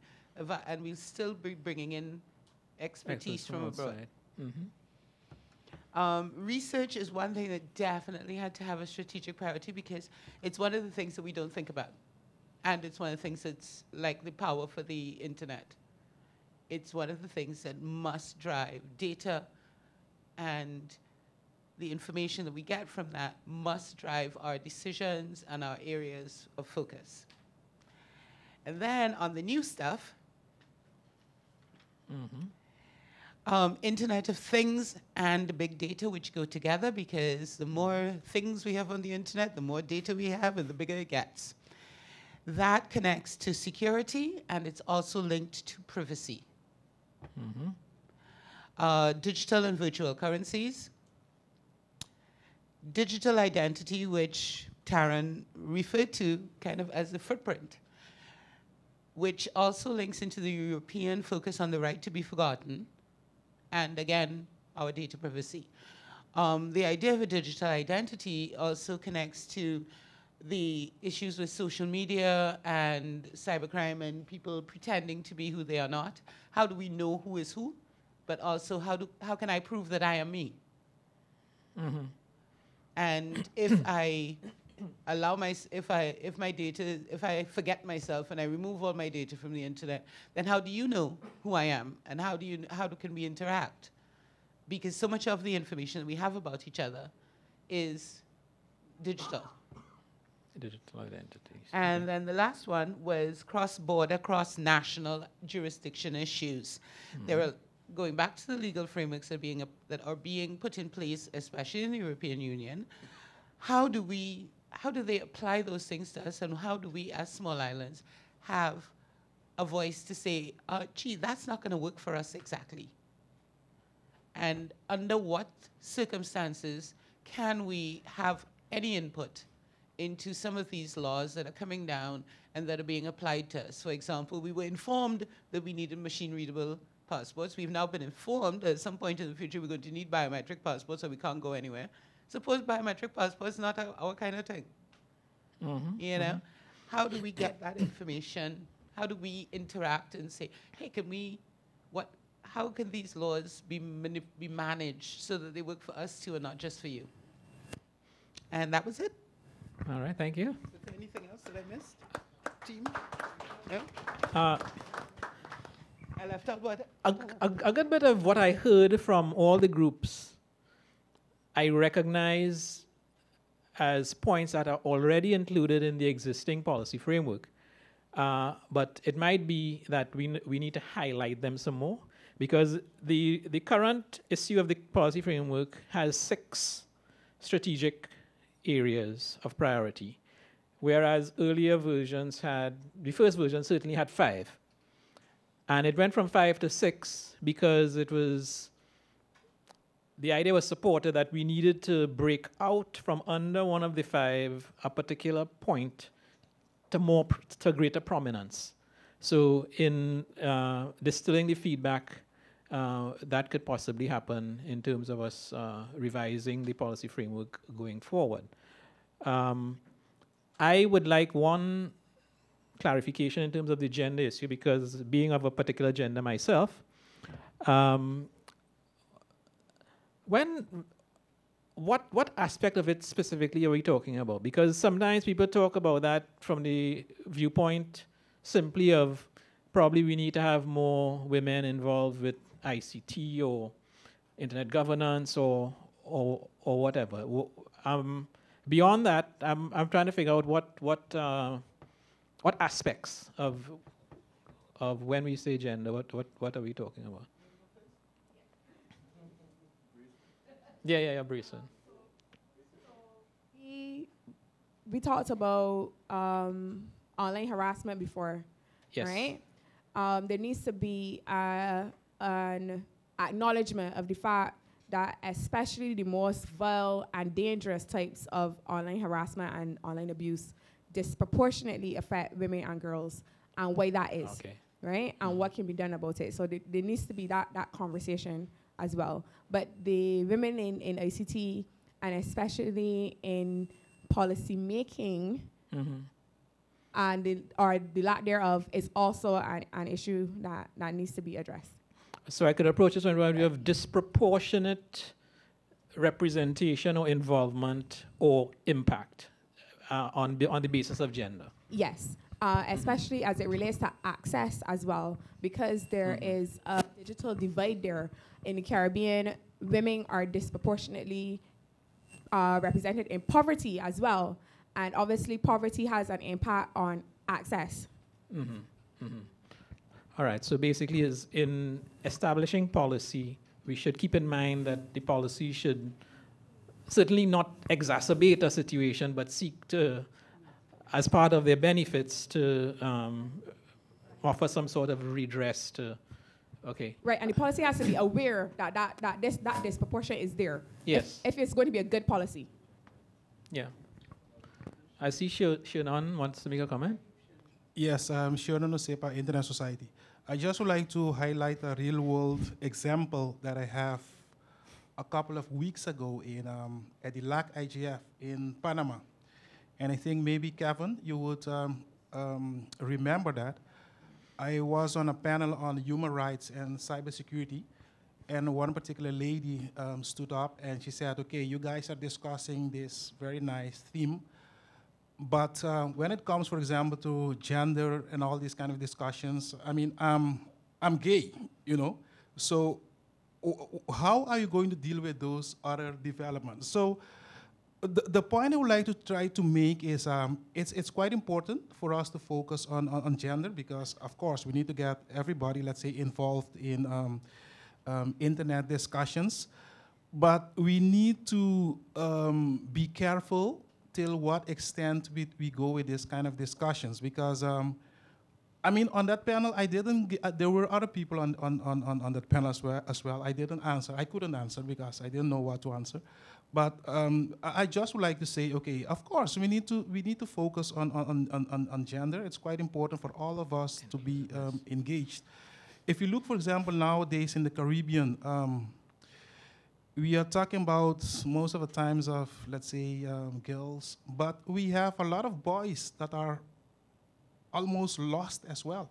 we'll still be bringing in expertise from abroad. Research is one thing that definitely had to have a strategic priority because it's one of the things that we don't think about. And it's one of the things that's like the power for the internet. It's one of the things that must drive data, and the information that we get from that must drive our decisions and our areas of focus. And then on the new stuff, Internet of Things and big data, which go together, because the more things we have on the internet, the more data we have, and the bigger it gets. That connects to security, and it's also linked to privacy. Digital and virtual currencies. Digital identity, which Taryn referred to kind of as the footprint, which also links into the European focus on the right to be forgotten, and again, our data privacy. The idea of a digital identity also connects to the issues with social media and cybercrime and people pretending to be who they are not. How do we know who is who? But also, how can I prove that I am me? And if I if I forget myself and I remove all my data from the internet, then how do you know who I am? And how can we interact? Because so much of the information that we have about each other is digital. Digital identities. And then the last one was cross-border, cross-national jurisdiction issues. There are, going back to the legal frameworks that are being put in place, especially in the European Union, how do they apply those things to us, and how do we, as small islands, have a voice to say, gee, that's not going to work for us exactly? And under what circumstances can we have any input into some of these laws that are coming down and that are being applied to us? For example, we were informed that we needed machine-readable passports. We've now been informed that at some point in the future we're going to need biometric passports, so we can't go anywhere. Suppose biometric passports not our kind of thing. You know? How do we get that information? How do we interact and say, hey, how can these laws be managed so that they work for us too and not just for you? And that was it. All right, thank you. Is there anything else that I missed, team? No? I left out what? A good bit of what I heard from all the groups, I recognize as points that are already included in the existing policy framework. But it might be that we need to highlight them some more, because the current issue of the policy framework has 6 strategic areas of priority, whereas earlier versions the first version certainly had 5. And it went from 5 to 6 because the idea was supported that we needed to break out from under one of the 5 a particular point to greater prominence. So in distilling the feedback, that could possibly happen in terms of us revising the policy framework going forward. I would like one clarification in terms of the gender issue, because being of a particular gender myself, what aspect of it specifically are we talking about? Because sometimes people talk about that from the viewpoint simply of probably we need to have more women involved with ICT or internet governance or whatever. Beyond that, I'm trying to figure out what aspects of when we say gender, what are we talking about? Yeah, Brisa. We talked about online harassment before, Yes. right? There needs to be an acknowledgement of the fact that especially the most vile and dangerous types of online harassment and online abuse disproportionately affect women and girls, and why that is, Okay. right? And what can be done about it. So there needs to be that conversation as well. But the women in ICT, and especially in policy making, and the lack thereof, is also an issue that needs to be addressed. So I could approach this one where we have disproportionate representation or involvement or impact on the basis of gender. Yes, especially as it relates to access as well, because there is a digital divide there. In the Caribbean, women are disproportionately represented in poverty as well. And obviously, poverty has an impact on access. All right, so basically is in establishing policy, we should keep in mind that the policy should certainly not exacerbate a situation, but seek to, as part of their benefits, to offer some sort of redress to, okay. Right, and the policy has to be aware that this disproportion is there. Yes. If it's going to be a good policy. Yeah. I see Shannon wants to make a comment. Yes, Shannon Osepa, Internet Society. I just would like to highlight a real-world example that I have a couple of weeks ago in at the LAC IGF in Panama. And I think maybe, Kevin, you would remember that. I was on a panel on human rights and cybersecurity, and one particular lady stood up and she said, okay, you guys are discussing this very nice theme, but when it comes, for example, to gender and all these kind of discussions, I mean, I'm gay, you know, so how are you going to deal with those other developments? So the point I would like to try to make is it's quite important for us to focus on gender, because, of course, we need to get everybody, let's say, involved in internet discussions. But we need to be careful till what extent we go with this kind of discussions, because I mean, on that panel, I didn't. There were other people on that panel as well. I didn't answer. I couldn't answer because I didn't know what to answer. But I just would like to say, okay, of course, we need to focus on gender. It's quite important for all of us to be engaged. If you look, for example, nowadays in the Caribbean, we are talking about most of the times of, let's say, girls, but we have a lot of boys that are almost lost as well.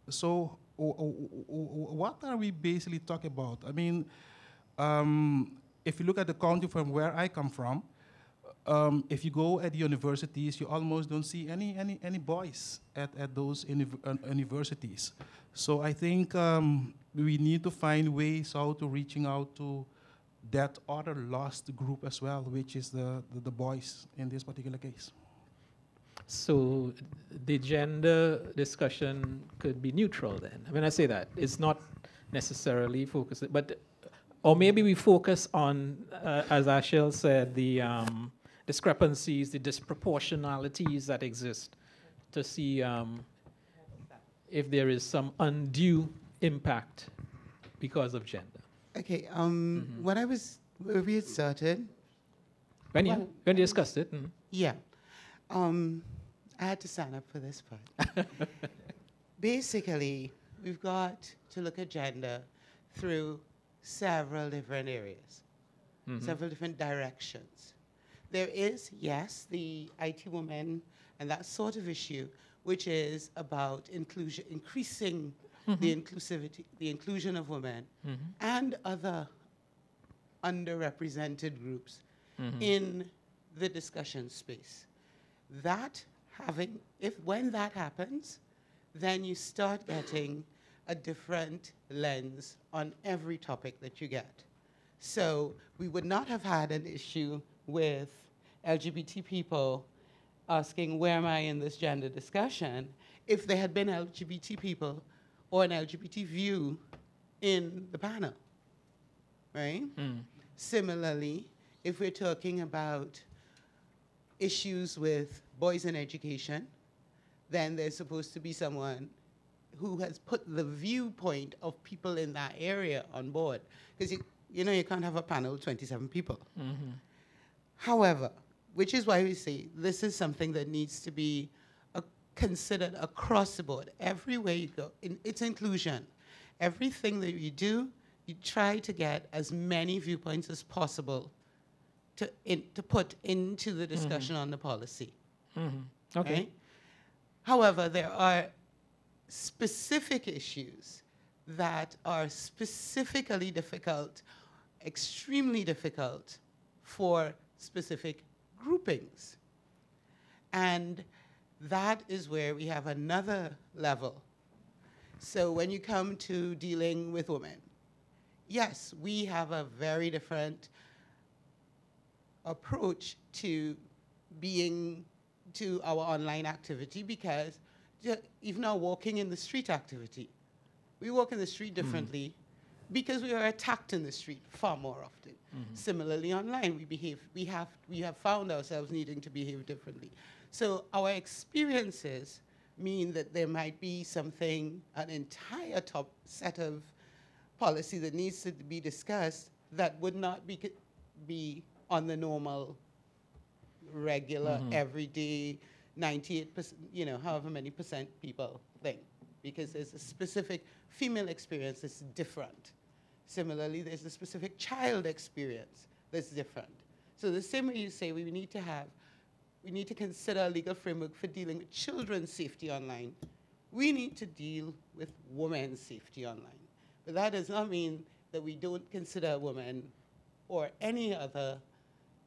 So what are we basically talking about? I mean, if you look at the country from where I come from, if you go at the universities, you almost don't see any boys at those universities. So I think we need to find ways how to reaching out to that other lost group as well, which is the boys in this particular case. So the gender discussion could be neutral then. When I say that, it's not necessarily focused, but, or maybe we focus on, as Ashel said, the discrepancies, the disproportionalities that exist to see if there is some undue impact because of gender. Okay, where we had started. When you discussed it. Yeah. I had to sign up for this part. Basically, we've got to look at gender through several different areas, several different directions. There is, yes, the IT woman and that sort of issue, which is about inclusion, increasing the inclusivity, the inclusion of women and other underrepresented groups in the discussion space. That having, when that happens, then you start getting a different lens on every topic that you get. So we would not have had an issue with LGBT people asking, where am I in this gender discussion, if there had been LGBT people or an LGBT view in the panel, right? Similarly, if we're talking about issues with boys in education, then there's supposed to be someone who has put the viewpoint of people in that area on board. Because you know you can't have a panel of 27 people. However, which is why we say this is something that needs to be considered across the board. Everywhere you go, it's inclusion. Everything that you do, you try to get as many viewpoints as possible to put into the discussion on the policy. Okay. Right? However, there are specific issues that are specifically difficult, extremely difficult for specific groupings. And that is where we have another level. So when you come to dealing with women, yes, we have a very different approach to our online activity, because even our walking in the street activity, we walk in the street differently because we are attacked in the street far more often. Similarly, online, we have found ourselves needing to behave differently. So our experiences mean that there might be something, an entire top set of policy that needs to be discussed that would not be on the normal, regular, everyday 98%, however many percent people thing, because there's a specific female experience that's different. Similarly, there's a specific child experience that's different. So the same way you say we need to consider a legal framework for dealing with children's safety online, we need to deal with women's safety online. But that does not mean that we don't consider women or any other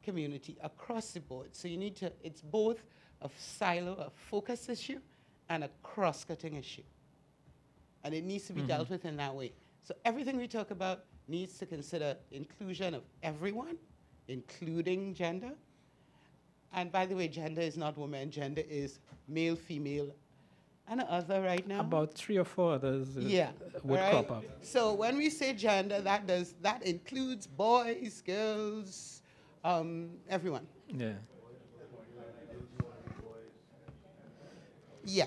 community across the board. So it's both a silo, a focus issue, and a cross-cutting issue. And it needs to be dealt with in that way. So everything we talk about needs to consider inclusion of everyone, including gender. And by the way, gender is not woman, gender is male, female, and other right now. About 3 or 4 others would right? crop up. So when we say gender, that includes boys, girls, everyone. Yeah. Yeah.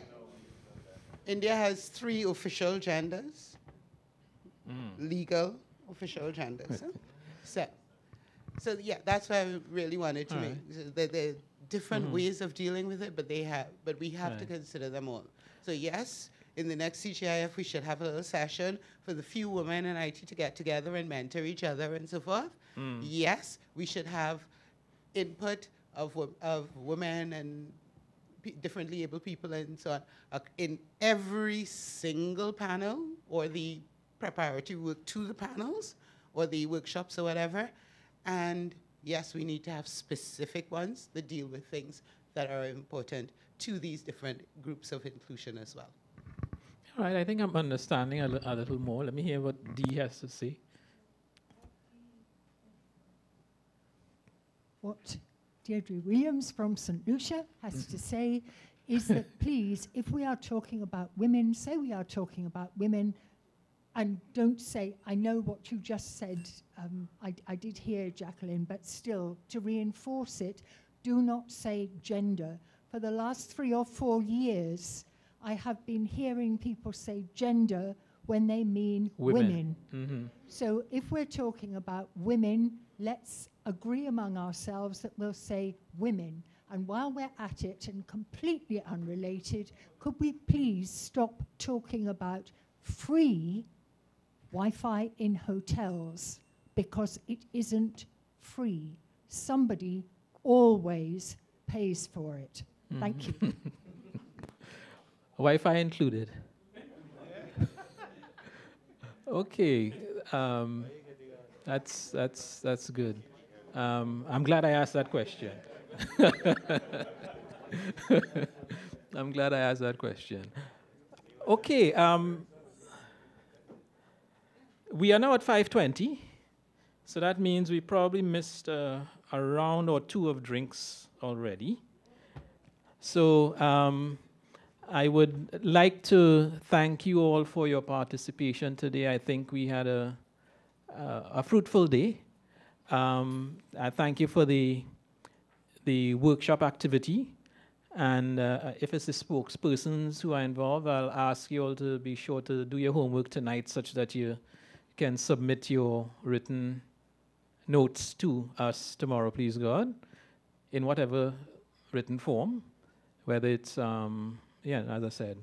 India has 3 official genders, legal official genders. So yeah, that's why I really wanted to make there are different ways of dealing with it, but we have to consider them all. So yes, in the next CGIF, we should have a little session for the few women in IT to get together and mentor each other and so forth. Yes, we should have input of women and differently able people and so on in every single panel, or the preparatory work to the panels, or the workshops or whatever. And yes, we need to have specific ones that deal with things that are important to these different groups of inclusion as well. All right, I think I'm understanding a little more. Let me hear what Dee has to say. What Deirdre Williams from St. Lucia has to say is that please, if we are talking about women, say we are talking about women, and don't say, I know what you just said, I did hear, Jacqueline, but still, to reinforce it, do not say gender. For the last 3 or 4 years, I have been hearing people say gender when they mean women. So if we're talking about women, let's agree among ourselves that we'll say women. And while we're at it, and completely unrelated, could we please stop talking about free Wi-Fi in hotels? Because it isn't free. Somebody always pays for it. Thank you. Wi-Fi included. Okay, that's good. I'm glad I asked that question. I'm glad I asked that question. Okay, we are now at 5:20, so that means we probably missed a round or two of drinks already. So I would like to thank you all for your participation today. I think we had a fruitful day. I thank you for the workshop activity. And if it's the spokespersons who are involved, I'll ask you all to be sure to do your homework tonight such that you can submit your written notes to us tomorrow, please God, in whatever written form, whether it's, as I said,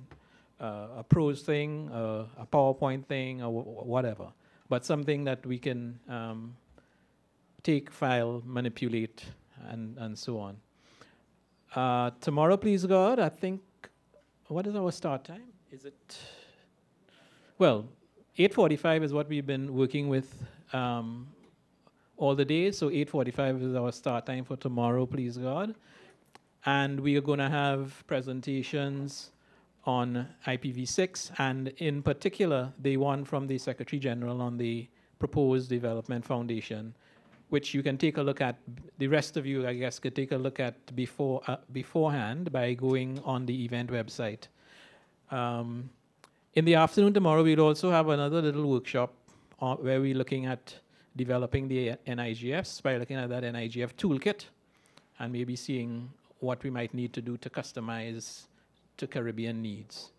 a prose thing, a PowerPoint thing, or whatever, but something that we can take, file, manipulate, and so on. Tomorrow, please God, I think, what is our start time? Is it, well, 8:45 is what we've been working with all the days, so 8:45 is our start time for tomorrow, please God. And we are going to have presentations on IPv6, and in particular, the one from the Secretary General on the proposed development foundation, which you can take a look at. The rest of you, I guess, could take a look at beforehand by going on the event website. In the afternoon tomorrow, we'll also have another little workshop where we're looking at developing the NIGFs by looking at that NIGF toolkit and maybe seeing what we might need to do to customize to Caribbean needs.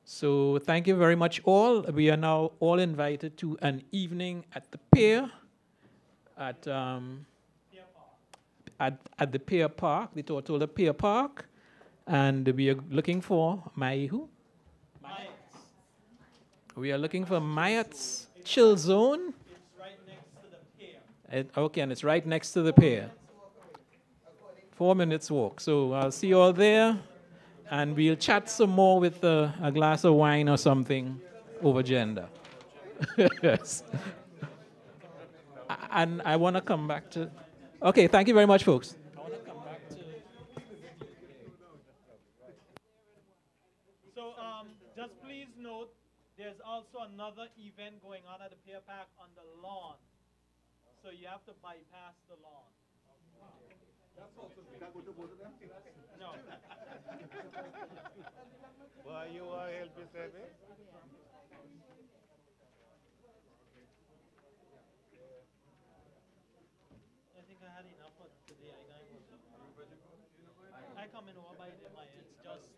So thank you very much all. We are now all invited to an evening at the pier at the Pier Park, the Tortola Pier Park, and we are looking for who? We are looking for Mayat's Chill Zone. It's right next to the pier. Okay, and it's right next to the pier. 4 minutes walk. So I'll see you all there, and we'll chat some more with a glass of wine or something over gender. Yes. And I want to come back to... Okay, thank you very much, folks. I want to come back to... So just please note, there's also another event going on at the Pier Park on the lawn. So you have to bypass the lawn. That's also good. Can I go to both of them? No. Well, you are helping service? I think I had enough for today. I coming over by my it's just